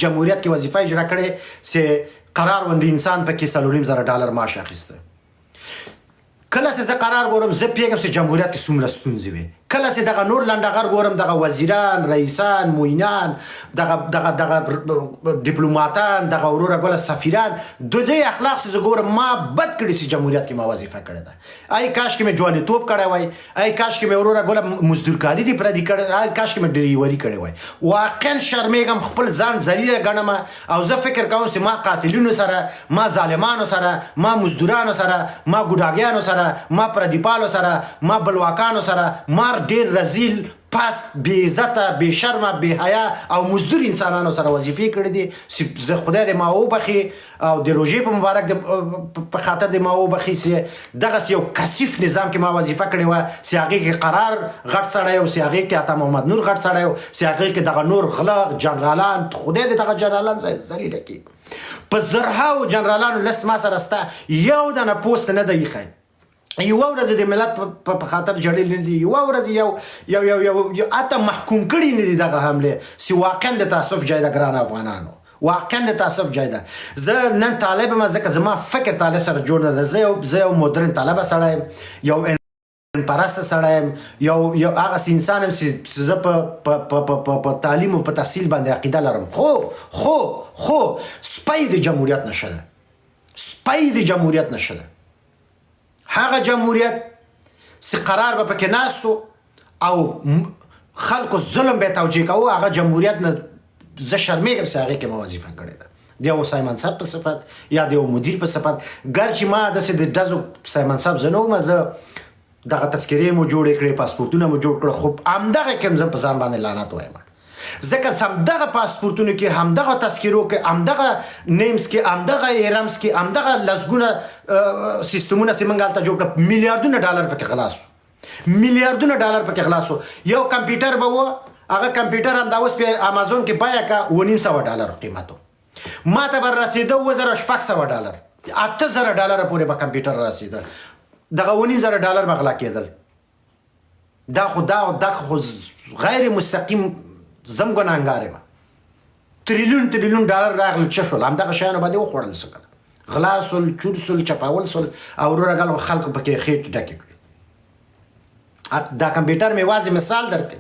جمهوریت کې وظیفه اجرا کړې چې قرار وند انسان پکې $4,500 معاش اخیسته. کله چې زه قرار ګورم زه پیږم چې جمهوریت کې څومره ستونزې وي. کله چې دغه نور لنډغر ګورم دغه وزیران رئیسان معینان دغه ډیپلوماتان دغه وروره ګوله سفیران د دوی اخلاق چې زه ګورم ما بد کړي چې جمهوریت کې ما وظیفه کړې ده. ای کاش کې مې جواليتوب کړی وای، ای کاش کې مې وروره ګوله مزدورکاري دې پردي کړی، ای کاش کې مې ډریوري کړی وای. واقعا شرمېږم، خپل ځان ذلیله ګڼم او زه فکر کوم چې ما قاتلینو سره، ما ظالمانو سره، ما مزدورانو سره، ما ګوډاګیانو سره، ما پردیپالو سره، ما بلواکانو سره، ما ډیر رزیل پست بې عزته بې شرمه بې حیا او مزدور انسانانو سره وظیفې کړې دي چې زه خدای دې ما وبخي او د روژې په مبارک په خاطر دې ما وبخي چې دغسې یو کثیف نظام کې ما وظیفه کړې وه چې هغې کې قرار غټ سړی و، چې هغې کې عطا محمد نور غټ سړی و، چې هغې کې دغه نور غله جنرالان خدای دې دغه جنرالان ذلیله کړي. په زرهاو جنرالانو لست ما سره سته یو دانه پوست نه دی ایښی. یوه ورځ د ملت په خاطر جړل نه دي، یوه ورځ یو اته محکوم کړي نه دي دغه حمله چې واقعا د تاسف جای ده ګران افغانانو، واقعا د تاسف جای ده. زه نن طالب یم ځکه زما فکر طالب سره جوړ نه ده. زه یو مدرن طالبه سړی یم، یو پرسته سړی یم، یو هغسې انسان یم چې زه په تعلیم او په تحصیل باندې عقیده لرم. خو سپی د جمهوریت نشه ده، سپی د جمهوریت نشه ده. هغه جمهوریت چې قرار به پکې ناستو او خلکو ظلم به توجیه کوو، هغه جمهوریت نه زه شرمېږم چې هغې کې ما وظیفه کړې ده د یو سایمن صاحب په صفت یا د یو مدیر په صفت. ګرچې ما داسې د ډزو سایمن صاحب زه نه وم، زه دغه تذکرې مو جوړې کړې، پاسپورتونه مو جوړ کړه، خو همدغه کې هم زه په ځان باندې لعنت وایم ځکه همدغه پاسپورتونو کې، همدغه تذکرو کې، همدغه نیمز کې، همدغه ایرمز کې، همدغه لسګونه سیستمونه چې موږ هلته جوړ کړه میلیاردونه ډالر پکې خلاص وو، میلیاردونه ډالر پکې خلاص وو. یو کمپیوټر به و، هغه کمپیوټر هم دا اوس په امازون کې بیه که $9,500 قیمت و. ما ته به رسېده $2,600 $8,000 پورې به کمپیوټر رسېده، دغه $9,000 به غلا کېدل. دا خو غیر مستقیم زم ګناهګار یم. تریلیون $، راغلل څه شول، همدغه شیانو باندې وخوړل څه کړه، غلا سول، چور سول، چپاول سول او وروره ګل خلکو پکې خېټې ډکې کړې. دا کمپیوټر مې یوازې مثال درکړي،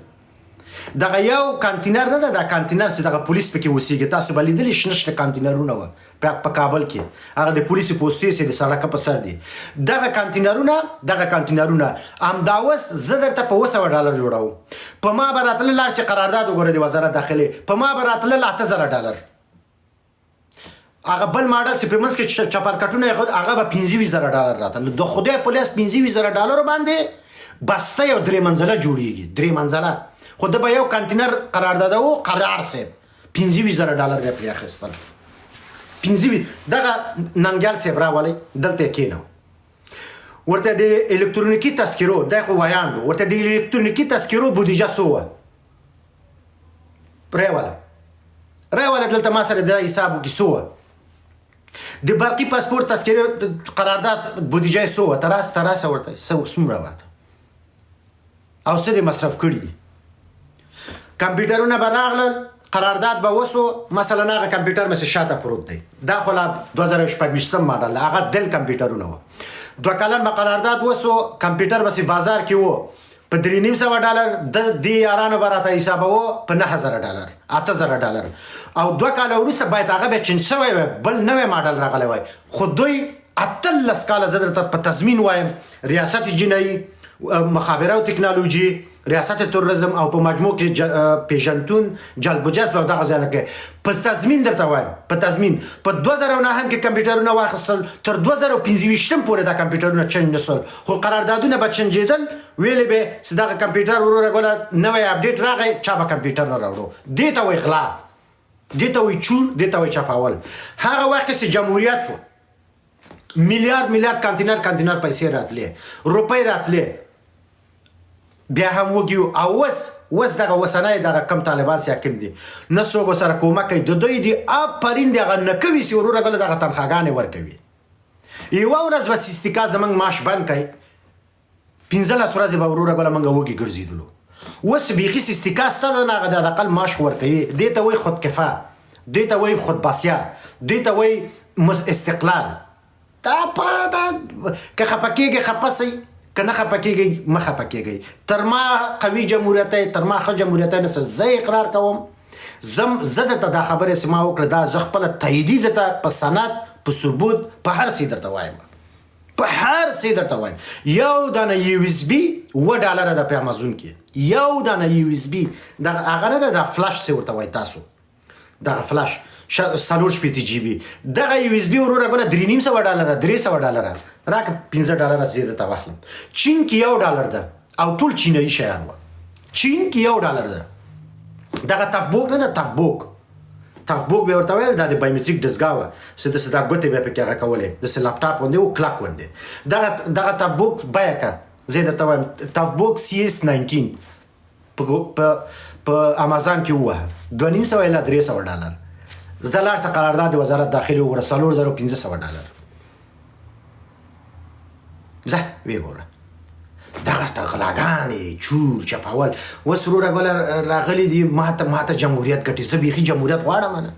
دغه یو کانتینر نه ده، دا کانتینر چې دغه پولیس پکې اوسېږي، تاسو به لیدلي شنه شنه کانتینرونه وه په کابل کې، هغه د پولیسو پوستې چې د سړکه په سر دي. دغه کانتینرونه همدا اوس زه درته په $200 جوړوم. په ما به راتلل لاړ چې قرارداد وګوره د وزارت داخلې، په ما به راتلل $8,000. هغه بل ماډل چې په منځ کې چپرکټونه یې خود هغه به $25,000 راتلل. د خدای په لاس $25,000 باندې بسته یو 3 منزله جوړېږي، 3 منزله. خو د به یو کانتینر قرارداد و، قرار صاحب $25,000 بیا پرې اخیستل. 25 دغه ننګیال صاحب راولی دلته یې کېنو، ورته د الکترونیکي تذکرو دی خو ویان و، ورته د الکترونیکي تذکرو بودیجه څو وه راوله دلته ما سره د حساب وکړي څو وه. د برقي پاسپورت تذکرې قرارداد بودیجه یې څو وه، تراسه ورته څومره وه او څه دې مصرف کړي دي. کمپیوټرونه به راغلل، قرارداد به وسو، مثلا هغه کمپیوټر مې شاته پروت دی، دا خو لا 2026 ماډل دی، هغه دل کمپیوټرونه وه. 2 کلن به قرارداد وسو، کمپیوټر به بازار کې و په $3,500، د دې یارانو به راته حسابوه په $9,000 $8,000 او 2 کاله وروسته باید هغه به چینج شوی وی، بل نوی ماډل راغلی وای. خو دوی 18 کاله زه درته په تضمین وایم ریاست جنایي، مخابره او تکنالوژي، ریاست توریزم او په مجموع کې پیژنتون، جلب و جذب او دغه ځایونه کې په تضمین درته وایم، په تضمین. په 2009 کې کمپیوټرونه واخیستل، تر 2025 پورې دا کمپیوټرونه چینج نسول، خو قراردادونه به چینجېدل، ویلې به چې دغه کمپیوټر وروره ګوله نوی اپډیټ راغی، چا به کمپیوټر نه راوړو. دې ته وایي غلا، دې ته وایي چور، دې ته وایي چپاول. هغه وخت کې چې جمهوریت و، میلیارد کانتینر پیسې راتلې، روپۍ راتلې، بیا هم وګیو. او اوس دغه اوسنی دغه کم طالبان چې حاکم دي نه څوک ورسره کومک کوي، د دوی دي آفرین د هغه نه کوي چې وروره ګله دغه تنخواګانې ورکوي. یوه ورځ به سیستیکا زموږ معاش بند کوي، 15 ورځې به وروره ګله موږ وږي ګرځېدلو. اوس بیخي سیستیکا سته ده نه، هغه د اقل معاش ورکوي، دې ته وایي خودکفا. دوی ته وایي خودباسیا، دوی ته وایي استقلال. دا که خفه کېږئ خفه سئ، که نه خفه کېږئ مه خفه کېږئ. تر ما قوي جمهوریت دی، تر ما ښه جمهوریت نشته. زه اقرار کوم، زه درته دا خبرې چې ما وکړه دا زه خپله تاییدي درته په سند، په ثبوت، په هر څه درته وایم، په هر څه درته وایم. یو دانه USB $2 ده په امازون کې، یو دانه USB دغه هغه نه ده، دا فلاش څه ورته وایي تاسو، دغه فلاش 4 GB دغه USB وروره ګوره $350 $300 راکه $50 زه درته واخلم. چین کې $1 ده او ټول چینایي شیان وه. چین کې $1 ده. دغه تفبوک نه ده، تفبوک به ورته ویل دا د بایومټریک دستګاه وه چې داسې دا ګوتې به پکې هغه کولې، داسې لاپټاپ غوندې و، کلک غوندې. دغه تفبوک بیه که زه درته وایم تفبوک CS19 په امازان کې ووهه $250 الی $300. زه لاړ څه قرارداد د وزارت داخلي وګوره $4500. زه ویې ګوره دغه غلاګانې چور چپاول. اوس وروره ګوله راغلي دي ما ته جمهوریت ګټي. زه بیخي جمهوریت غواړم نه،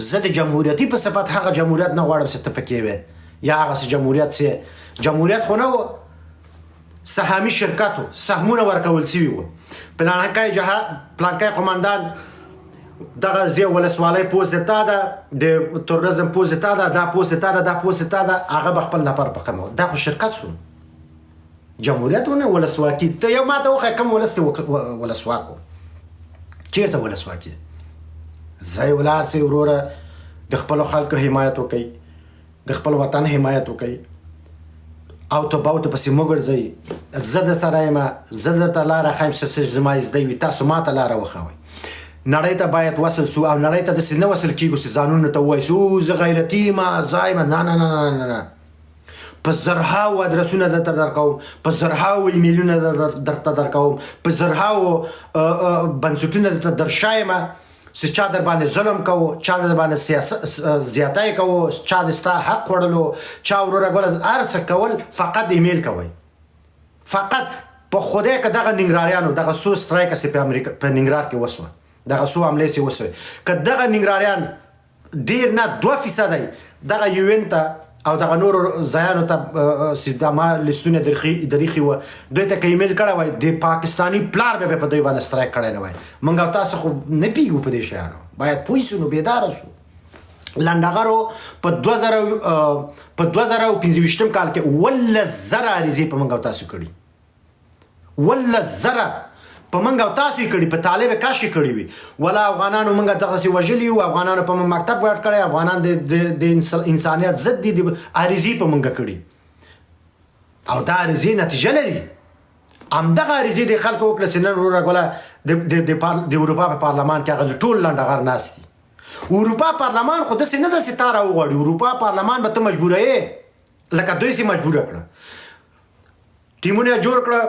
زه د جمهوریتي په صفت هغه جمهوریت نه غواړم چې ته پکې وې، یا هغسې جمهوریت خو نه و، سهامي شرکت و، سهمونه ورکول سوي وو. پلانکی قماندان دغه زی ولسوالۍ پوسټ تا ده، د تروریزم پوسټ تا ده، دا پوسټ تا ده، دا پوسټ تا ده، هغه به خپل نفر په قمو. دا خو شرکت شو، جمهوریت ونه ولسواکي. ته یو ما ته وښیه کوم ولس ولسواک و، چېرته ولسواکي؟ ځای ولاړ سئ وروره د خپلو خلکو حمایت وکئ، د خپل وطن حمایت وکئ، او ته باوته پسې مه ګرځئ. زه در سره یم، زه درته لاره ښیم چې څه زما زده وي، تاسو ما ته لاره وښوئ. نړۍ ته باید وصل سو، او نړۍ ته داسې نه وصل کېږو چې ځانونو ته ووایي چې زه غیرتي یم، زه یم. نه نه نه نه نه، په زرهاو ادرسونه درته درکوم، په زرهاو ایمیلونه درته درکوم، په زرهاو بنسټونه درته درښایم چې چا در باندې ظلم کوو، چا در باندې زیاتی کوو، چا د ستا حق خوړلو، چا وروره ګوله هر څه کول، فقط ایمیل کوئ. فقط په خدای که دغه ننګراریانو دغه څو سټرایکه چې په ننګرهار کې وسوه، دغه څو حملې چې وسوې، که دغه ننګراریان ډېر نه 2% دغه UN ته او دغه نورو ځایانو ته چې ما لیستونه دریخي وه، دوی ته که ایمیل کړی وای د پاکستاني پلار به په دوی باندې سټرایک کړی نه وای. موږ او تاسو خو نه پوهېږو په دې شیانو، باید پوه سو، نو بیداره سو. لنډغرو په 2025 کال کې 11,000 عریضې په موږ او تاسو کړي، 11,000 په موږ او تاسو یې کړي، په طالب کاش کې کړي وي. ولا افغانانو موږ دغسې وژلي وو، افغانانو په مکتب ګډ کړی، افغانان د انسانیت ضد دي، عریضې په موږ کړي، او دا عریضې نتیجه لري. همدغه عریضې د خلکو وکړه چې نن وروره ګوله د اروپا په پارلمان کې هغه ټول لنډغر ناست دي. اروپا پارلمان خو داسې نه ده چې تا راوغواړي، اروپا پارلمان به ته مجبوروې، لکه دوی چې مجبوره کړه. ټیمونه جوړ کړه،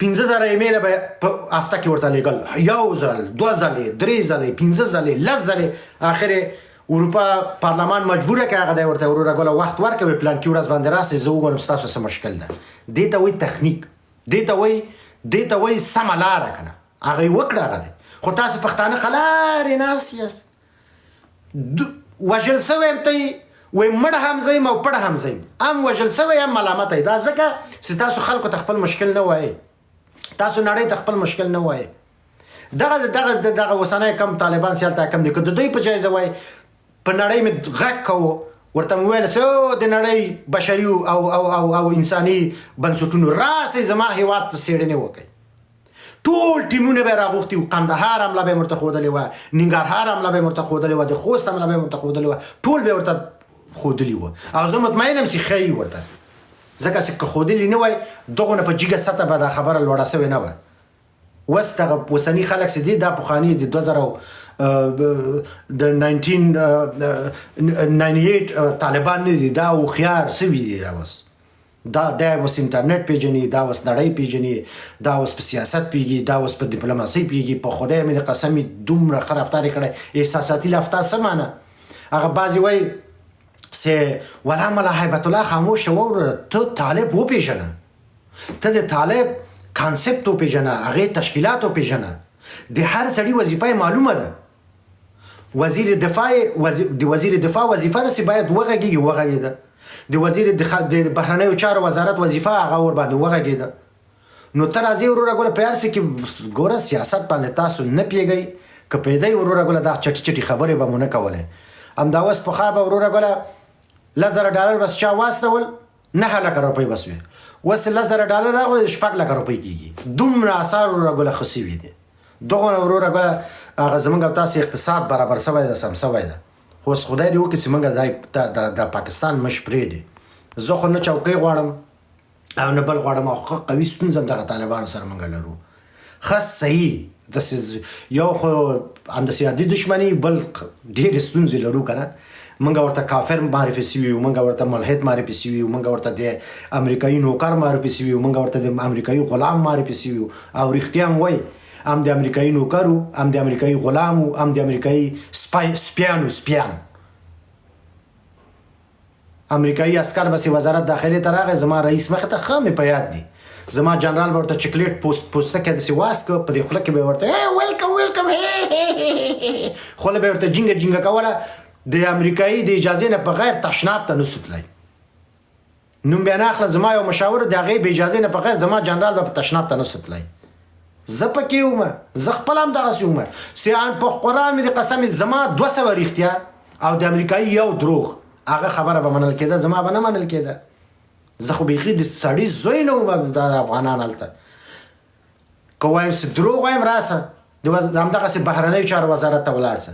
15,000 ایمیله به په هفته کې ورته لېږل، 1 ځل 2 ځلې 3 ځلې 15 ځلې 10 ځلې. اخر اروپا پارلمان مجبوره که هغه دی ورته وروره ګوله وخت ورکوي، پلانکي ورځ باندې راسئ، زه وګورم ستاسو څه مشکل ده. دې ته وایي تخنیک، دې ته وایي سمه لاره که نه، هغه یې وکړه، هغه دی. خو تاسو پښتانه خلارې ناست یاست، وژل سوی یم ته یې وایي مړه هم زه یم او پړه هم زه یم، هم وژل سوی یم ملامته یې. دا ځکه چې تاسو خلکو ته خپل مشکل نه وایئ، تاسو نړۍ ته خپل مشکل نه وایئ. دغه اوسنی کم طالبان چې هلته کم دي، که د دوی په جایزه وایي په نړۍ مې غږ کوو، ورته مې ویل چې د نړۍ بشري او انساني بنسټونو راسئ زما هېواد ته څېړنې وکئ. ټول ټیمونه به یې راغوښتي وو، قندهار حمله به یې ورته ښودلې وه، ننګرهار حمله به یې ورته ښودلې وه، د خوست حمله به یې ورته ښودلې وه، ټول به یې ورته ښودلي وه. او زه مطمئن یم چې ښایي ورته، ځکه چې که ښودلي نه وای دغونه په جګه سطح به دا خبره لوړه سوې نه وه. اوس دغه اوسني خلک چې دي دا پخواني د 1998 طالبان نه دي، دا هوښیار سوي دي. دا اوس دا اوس انټرنیټ پیژني، دا اوس نړۍ پیژني، دا اوس په سیاست پیږي، دا اوس په ډیپلوماسۍ پیږي. په خدای مې د قسم دومره ښه رفتار یې کړی. احساساتي رفتار څه معنی؟ هغه بعضې وایي چې ولا ملا هیبت الله خاموشه واوره، ته طالب وپېژنه، ته د طالب کانسپټ وپېژنه، هغې تشکیلات وپېژنه، د هر سړي وظیفه یې معلومه ده. وزیر دفاع وظیفه ده چې باید وغږېده د وزیر د بهرنیو چارو وزارت وظیفه هغه ور باندې وغږېده. نو ته راځې وروره ګوره په هر څه کې ګوره سیاست باندې تاسو نه پوهېږئ که پوهېدئ وروره ګوره دا چټي چټي خبرې به مو نه کولې. همدا اوس پخوا به وروره ګوره $10,000 بس چا واستول 9,00,000 روپۍ بس وې. اوس $10,000 راغلي 6,00,000 روپۍ کېږي. دومره اثار وروره ګوره ښه سوي دي. دغونه وروره ګوره هغه زمونږ او تاسې اقتصاد برابر سوی ده سم سوی ده. خو اوس خدای دې وکړي چې موږ د پاکستان مش پرېږدي. زه خو نه چوکۍ غواړم او نه بل غواړم او ښه قوي ستونزه هم دغه طالبانو سره موږ لرو. ښه صحیح داسې یو خو همداسې عادي دښمني بل ډېرې ستونزې لرو که نه. موږ ورته کافر معرفي سوي یو، موږ ورته ملحد معرفي سوي یو، موږ ورته د امریکایي نوکر معرفي سوي یو، موږ ورته د امریکایي غلام معرفي سوي یو. او رښتیا هم وایي هم د امریکایي نوکر و، هم د امریکایي غلام و، هم د امریکایي سپیان. امریکایي عسکر بسې وزارت داخلې ته راغی، زما رئیس مخې ته ښه مې په یاد دي. زما جنرال به ورته چکلیټ پوستکی داسې واسکه، په دې خوله کې به یې ورته ویلکم خوله به یې ورته جینګه کوله. د امریکایي د اجازې نه بغیر تشناب ته نه سوتلی. نوم بیا نه اخله، زما یو مشاور د هغې به اجازې نه بغیر زما جنرال به په تشناب ته نه سوتلی. زه پکې ومه، زه خپله هم دغسې ومه. په قرآن مې د قسم زما 200 رښتیا او د امریکایي یو دروغ، هغه خبره به منل کېده، زما به نه منل کېده. زه خو بیخي د سړي زوی نه وم د افغانان هلته. که وایم چې دروغ وایم راسه همدغسې بهرنیو چارو وزارت ته ولاړ سه.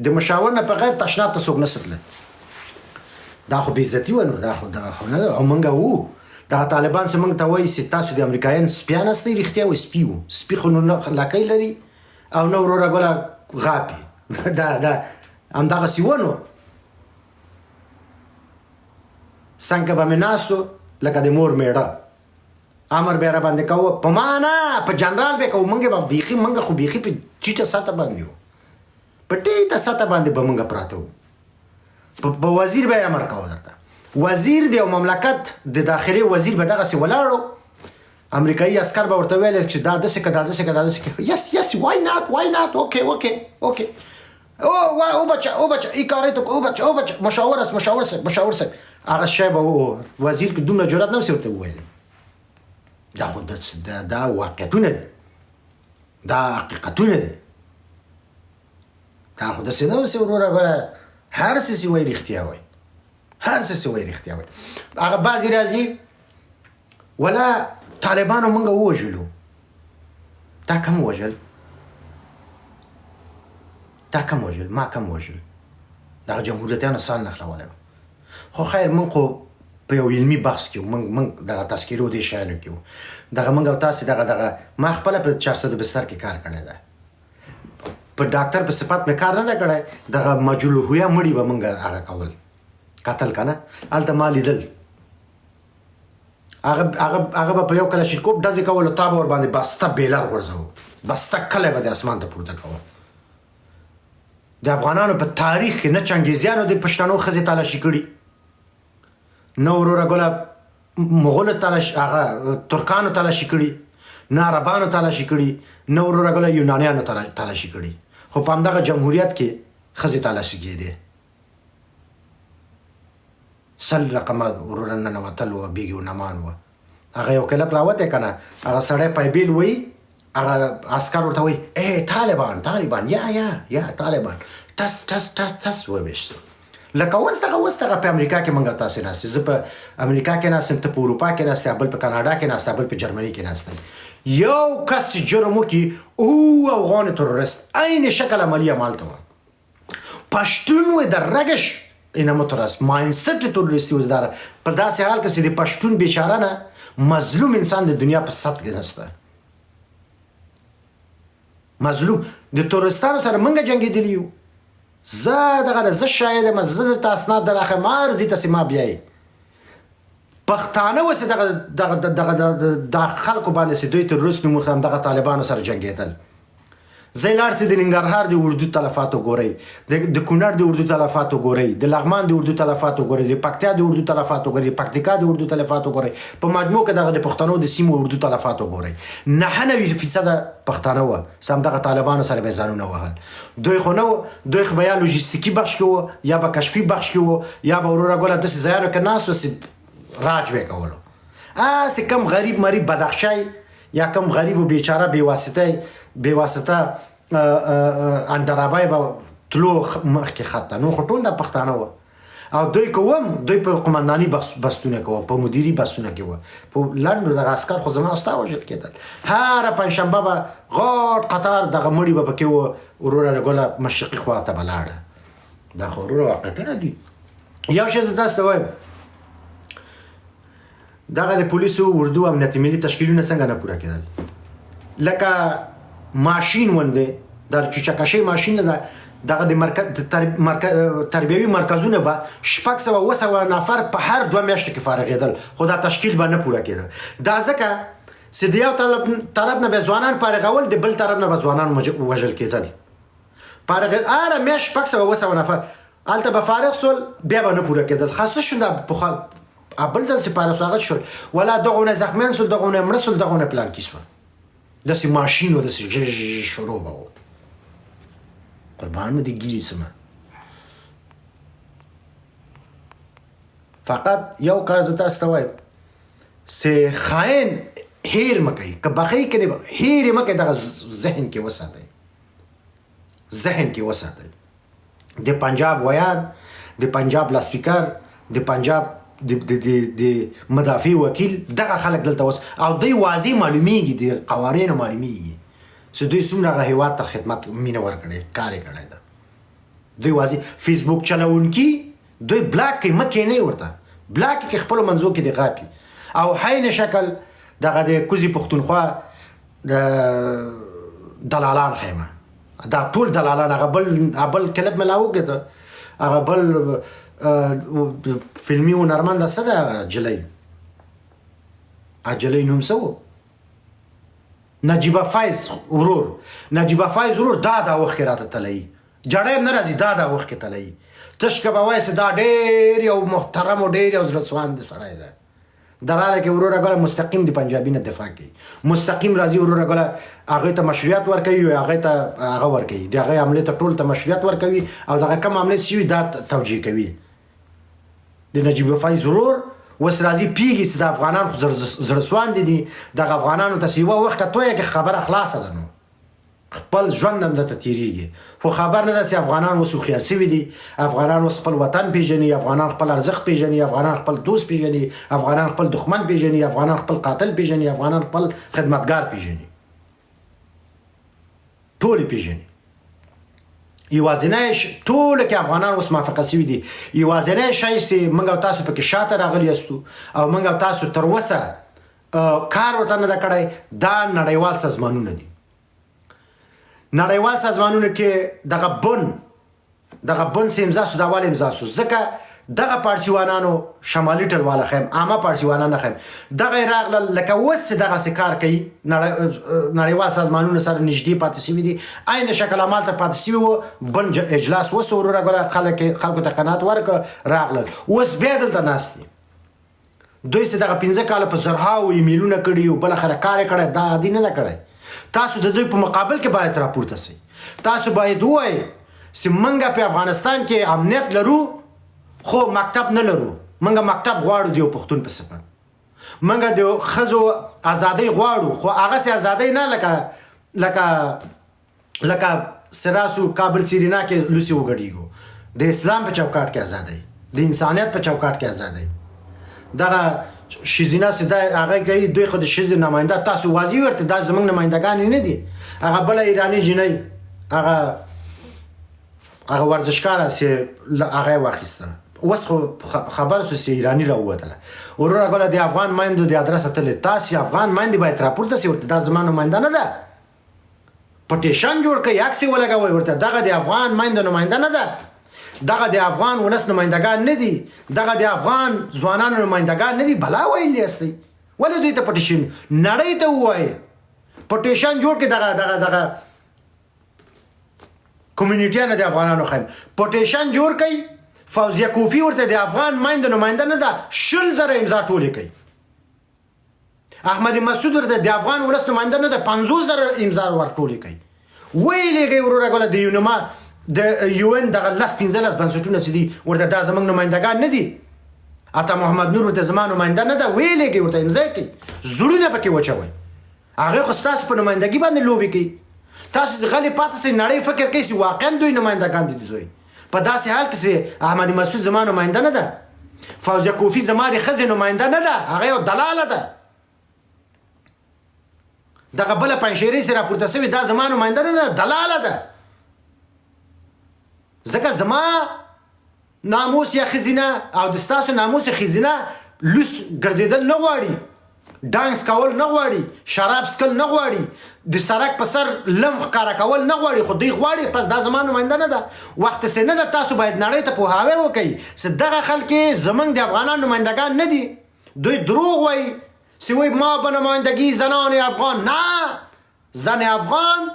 د مشاور نه بغیر تشناب ته څوک نه سوتلی. دا خو بېعزتي وه. نو دا خو نه ده. او موږ وو دغه طالبان چې موږ ته وایي چې تاسو د امریکایانو سپیان هستئ، رښتیا وایي سپي وو. سپي خو نو نه لکۍ لري او نه وروره ګوله غاپي. دا همدغسې وه. نو څنګه به مې ناست و لکه د مور میړه، امر به یې را باندې کوه، په ما نه په جنرال به یې کوو. موږ خو بیخي په ټیټه سطح باندې وو، په ټیټه سطح باندې به موږ پراته وو. په وزیر به یې امر کوه. درته وزیر د یو مملکت د داخلي وزیر به دغسې ولاړو، امریکایي عسکر به ورته ویل چې دا داسې که دا داسې که دا داسې که یس وای ناټ اوکې او بچه ای کاری تو او بچه مشاور صاحب هغه شی به وزیر که دومره جرات نه وسې ورته وویل. دا خو دا واقعیتونه دي، دا حقیقتونه دي. دا خو داسې نه وسې وروره ګوره هر څه چې وایي رښتیا وایي، هر څه چې وایي رښتیا وایي. هغه بعضې راځي ولا طالبانو موږ ووژلو. تا کم وژل؟ تا کم وژل؟ ما کم وژل؟ دغه جمهوریتیانو سال نښلولی و. خو خیر موږ خو په یو علمي بحث کې وو، موږ دغه تذکیرو دې شیانو کې وو. دغه موږ او تاسې دغه ما خپله په 400 بستر کې کار کړی دی. په ډاکټر په صفت مې کار نه دی کړی. دغه مجهول الهویه مړي به موږ هغه کول، قتل که نه. هلته ما لیدل هغه به په یو کلاشینکوف ډزې کول او تا به ورباندې بسته بیلر غورځوو، بسته کلی به د اسمان ته پورته کوو. د افغانانو په تاریخ کې نه چنګیزیانو د پښتنو ښځې تلاشي کړي، نه وروره ګوله مغولو هغه ترکانو تلاشي کړي، نه عربانو تلاشي کړي، نه وروره ګوله یونانیانو تلاشي کړي. خو په همدغه جمهوریت کې ښځې تلاشي کېدې. 100 رقمه وروره ننوتل وه، بیګې و نمان وه. هغه یو کلپ راوتی که نه، هغه سړی پایبیل وایي، هغه عسکر ورته وایي ای طالبان یا طالبان ټس وویشتو. لکه اوس دغه په امریکا کې موږ تاسې ناست، زه په امریکا کې ناست یم، ته په اروپا کې ناست، بل په کاناډا کې ناست، بل په جرمني کې ناست. یو کس جرم وکړي او افغان تروریست عین شکل عملی عملته وه. پښتون و در رگش اینا مترست مایندسیت تروریستی وز داره. په داسې حال کې چې د پښتون بیچاره نه مظلوم انسان د دنیا په سطح کې نشته. مظلوم د تروریستانو سره موږ جنګېدلي یو. زه شاید یم، زه درته اسناد دراخم، ارزي تاسې ما بیایي. پښتانه اوس دغه خلکو باندې چې دوی تروریست نوموي همدغه طالبانو سره جنګېدل. ځای لاړ سئ د ننګرهار د اردو تلفات وګورئ د کونړ د اردو تلفات وګورئ د لغمان د اردو تلفات وګورئ د پکتیا د اردو تلفات وګورئ د پکتیکا د اردو تلفات وګورئ په مجموع کې دغه د پښتنو د سیمو اردو تلفات وګورئ 99% پښتانه وه سم دغه طالبانو سره به ځانونه وهل دوی خو نه و دوی خو به یا لوجستیکي بخش کې وو یا به کشفي بخش کې وو یا به وروره ګوله داسې ځایانو کې ناست و راج به یې کولو هسې کم غریب مریب بدخشی یا کم غریب و بیچاره بېواسطه اندرابی به تلو مخکې خط ته نو خو ټول د پښتانه وه او دوی کوم دوی په قمنداني بستونه کوه په مدیري بستونه کې وه په لنډو دغه عسکر خو زما او ستا وژل کېدل هره پنجشنبه به غټ قطار دغه مړي به پکې وه وروره ګوله مشرقي خوا ته به لاړه دا خو وروره واقعیتونه دي یو شی زه داسې وایم دغه د پولیسو اردو امنیتي ملي تشکیلونه څنګه نه پوره کېدل لکه ماشین ونده در چوچکشی ماشین ده دغه د تربیوي مرکزونه به 600 نفر په هر 2 میاشتو کې فارغېدل خو دا تشکیل به نه پوره کېده دا ځکه چې د یو طرف نه به ځوانان فارغول د بل طرف نه به ځوانان وژل کېدل هره میاشت 600 نفر هلته به فارغ سول بیا به نه پوره کېدل خاصه شو دا بل ځل چې فارغ سو هغه شول ولا دغونه زخمیان سول دغونه مړه سول دغونه پلانکي سول داسې ماشین و داسې شروع به و قربان مو دې ګیرې سمه فقط یو کار زه تاسو ته وایم چې خاین هیر مه کوئ که بخۍ کوي هیر یې مه کوئ دغه ذهن کې وساتئ ذهن کې وساتئ د پنجاب ویان د پنجاب لاسپیکر د پنجاب د مدافع وکیل دغه خلک دلته اوس او دوی واضح معلومیږي د قوانینو معلومیږي چې دوی څومره هغه هېواد ته خدمت مینه ورکړې کار یې کړی ده دوی واضح فیسبوک چلوونکي دوی بلاک کوي مه کښېنئ ورته بلاک یې خپلو منځو کې د غاپي او حین شکل دغه د کوزي پښتونخوا د دلالان خیمه دا ټول دلالان هغه بل کلب مې لا وکړه هغه بل فیلمی هنرمنده څه ده جلۍ جلۍ نوم څه و نجیبه فایز ورور دا وخت کې راته تلایي جړی هم نه راځي دا وخت کې تلایي تش که به وایي چې دا ډېر یو محترم او ډېر یو زړهسواندې سړی ده دراله کې وروره ګوله مستقیم د پنجابي نه دفاع کوي مستقیم راځي وروره ګوله هغې ته مشروعیت ورکوي او هغې ته هغه ورکوي د هغې حملې ته ټول ته مشروعیت ورکوي او دغه کم حملې سوي دا توجیه کوي د نجیب فایز ورور اوس راځي پیږي چې د افغانان خو زړهسواندې دي دغه افغانانو ته چې یوه وخت تویه کې خبره خلاصه ده نو خپل ژوند هم درته تېرېږي خو خبر نه ده چې افغانان اوس هوښیار سوي دي افغانان اوس خپل وطن پېژني افغانان خپل ارزښت پېژني افغانان خپل دوست پېژني افغانان خپل دښمن پېژني افغانان خپل قاتل پېژني افغانان خپل خدمتګار پېژني ټول یې پېژني یوازینی ټوله کې افغانان اوس موافقه سوي دي یوازینی شی چې موږ او تاسو پکې شاته راغلي یاستو او موږ او تاسو تر اوسه کار ورته نه ده کړی دا نړیوال سازمانونه دي نړیوال سازمانونه کې دغه بن چې امضا سو دا ولې امضا سو ځکه دغه پارسیوانانو شمالي ټلواله خیم عامه پارسیوانان نه خیم دغه یې راغلل لکه اوس چې دغسې کار کوي نړیوال سازمانونه سره نږدې پاتې سوي دي عین شکل همالته پاتې سوي وو بن اجلاس وسو وروره ګوله خلکو ته قناعت ورکړه راغلل اوس بیا دلته ناست دي دوی چې دغه 15 کاله په زرهاو ایمیلونه کړي او بالاخره کار یې کړی دا عادي نه ده کړی تاسو د دوی په مقابل کې باید راپورته سئ تاسو باید ووایئ چې موږ په افغانستان کې امنیت لرو خو مکتب نه لرو موږ مکتب غواړو د یو پښتون په صفت موږ د ښځو ازادۍ غواړو خو هغسې ازادۍ نه لکه سراسو کابل سیرینا کې لوسي وګډېږو د اسلام په چوکاټ کې ازادۍ د انسانیت په چوکاټ کې ازادۍ دغه ښځینه چې دا هغه کوي دوی خو د ښځې نماینده تاسو واضح ورته دا زموږ نمایندګانې نه دي هغه بله ایراني جینۍ هغه ورزشکاره چې هغه یې واخیسته اوس خو خبره سو چې ایراني راووتله وروره ګوله د افغان میندو د ادرسه تللی تاسې افغان میندې باید راپورته سي ورته دا زما نماینده نه ده پټیشن جوړ کړئ عکس یې ولګوئ ورته دغه د افغان میندو نماینده نه ده دغه د افغان ولس نمایندګان نه دي دغه د افغان ځوانانو نمایندګان نه دي بلا ویلي یاستئ ولې دوی ته پټیشن نړۍ ته ووایئ پټیشن جوړ کړئ دغه کمیونټیانو د افغانانو خیم پټیشن جوړ کړي فوزیه کوفی ورته د افغان ماینده نماینده نه ده 100,000 امضا ټولې کوي احمد مسعود ورته د افغان ولس نماینده نه ده 50,000 امضا ورټولې کوي ویلېږي وروره ګوله د یونما د یو ان دغه 15 بنسټونه چې دي ورته دا زموږ نمایندګان نه دي عطا محمد نور ورته زما نماینده نه ده ویلېږي ورته امضا کوي زړونه پکې وچوئ هغه خو ستاسو په نمایندګي باندې لوبې کوي تاسو چې غلې پاتې سئ نړۍ فکر کوي چې واقعا دوی نمایندګان دي دوی په داسې حال کې چې احمد مسعود زما نماینده نه ده فوزیه کوفی زما د ښځې نماینده نه ده هغه یو دلاله ده دغه بله پنجشیرۍ چې راپورته شوې دا زما نماینده نه ده دلاله ده ځکه زما ناموس یا ښځینه او د ستاسو ناموس ښځینه لوس ګرځېدل نه غواړي ډانس کول نه غواړي شراب څکل نه غواړي د سړک په سر لم ښکاره کول نه غواړي خو دوی غواړي پس دا زما نماینده نه ده وخت چې نه ده تاسو باید نړۍ ته پوهاوی وکړئ چې دغه خلک زموږ د افغانان نمایندګان نه دي دوی دروغ وایي چې وایي ما به نمایندگی زنان افغان نه زن افغان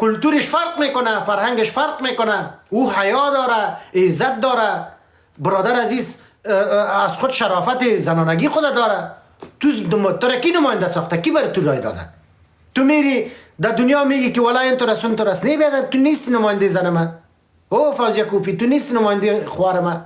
کلتورش فرق میکنه فرهنگش فرق میکنه او حیا داره عزت داره برادر عزیز از خود شرافت زنانگی خود داره تو را کی نماینده ساخته کی برای تو رای داده تو میری در دنیا میگی که ولا تو رسون تو رس نمیدن تو نیست نماینده زن ما او فوزیه کوفی تو نیست نماینده خوار ما